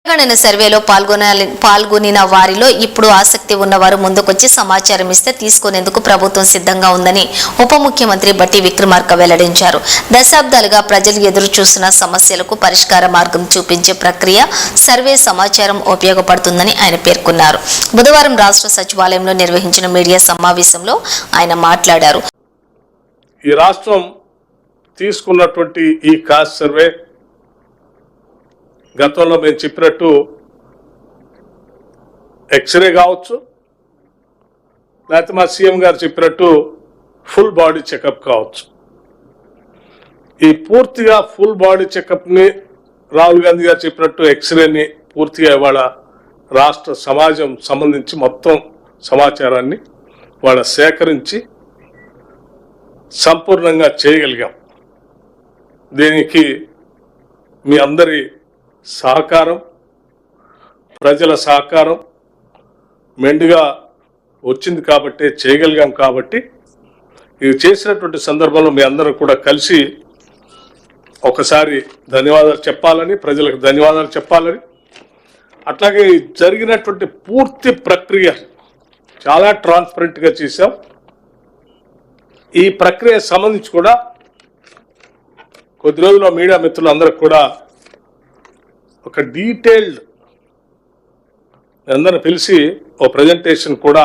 జనగణన సర్వేలో పాల్గొనిన వారిలో ఇప్పుడు ఆసక్తి ఉన్నవారు ముందుకొచ్చి సమాచారం ఇస్తే తీసుకునేందుకు ప్రభుత్వం సిద్ధంగా ఉందని ఉప ముఖ్యమంత్రి బట్టి విక్రమార్క వెల్లడించారు. దశాబ్దాలుగా ప్రజలు ఎదురు చూస్తున్న సమస్యలకు పరిష్కార మార్గం చూపించే ప్రక్రియ సర్వే సమాచారం ఉపయోగపడుతుందని ఆయన పేర్కొన్నారు. బుధవారం రాష్ట్ర సచివాలయంలో నిర్వహించిన మీడియా సమావేశంలో ఆయన మాట్లాడారు. ఈ రాష్ట్రం తీసుకున్నటువంటి ఈ కాస్ట్ సర్వే గతంలో మేము చెప్పినట్టు ఎక్స్రే కావచ్చు, లేకపోతే మా సీఎం గారు చెప్పినట్టు ఫుల్ బాడీ చెకప్ కావచ్చు. ఈ పూర్తిగా ఫుల్ బాడీ చెకప్ని రాహుల్ గాంధీ గారు చెప్పినట్టు ఎక్స్రేని పూర్తిగా ఇవాళ రాష్ట్ర సమాజం సంబంధించి మొత్తం సమాచారాన్ని వాళ్ళ సేకరించి సంపూర్ణంగా చేయగలిగాం. దీనికి మీ అందరి సహకారం, ప్రజల సహకారం మెండుగా వచ్చింది కాబట్టి చేయగలిగాం. కాబట్టి ఇది చేసినటువంటి సందర్భంలో మీ అందరూ కూడా కలిసి ఒకసారి ధన్యవాదాలు చెప్పాలని, ప్రజలకు ధన్యవాదాలు చెప్పాలని, అట్లాగే జరిగినటువంటి పూర్తి ప్రక్రియ చాలా ట్రాన్స్పరెంట్గా చేశాం. ఈ ప్రక్రియ సంబంధించి కూడా కొద్ది రోజుల్లో మీడియా మిత్రులందరూ కూడా ఒక డీటెయిల్డ్ అందరూ పిలిచి ఓ ప్రజెంటేషన్ కూడా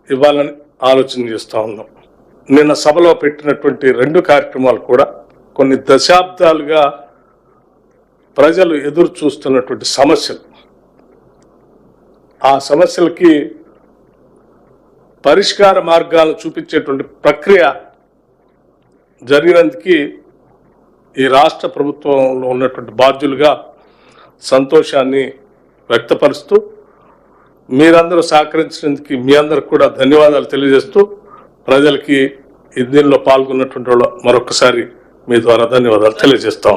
ఇవ్వాలని ఆలోచన చేస్తూ ఉన్నాం. నిన్న సభలో పెట్టినటువంటి 2 కార్యక్రమాలు కూడా కొన్ని దశాబ్దాలుగా ప్రజలు ఎదురు చూస్తున్నటువంటి సమస్యలు, ఆ సమస్యలకి పరిష్కార మార్గాలను చూపించేటువంటి ప్రక్రియ జరిగినందుకు ఈ రాష్ట్ర ప్రభుత్వంలో ఉన్నటువంటి బాధ్యులుగా సంతోషాన్ని వ్యక్తపరుస్తూ మీరందరూ సహకరించినందుకు మీ అందరికి కూడా ధన్యవాదాలు తెలియజేస్తూ ప్రజలకి దీనిలో పాల్గొన్నటువంటి వాళ్ళు మరొకసారి మీ ద్వారా ధన్యవాదాలు తెలియజేస్తాం.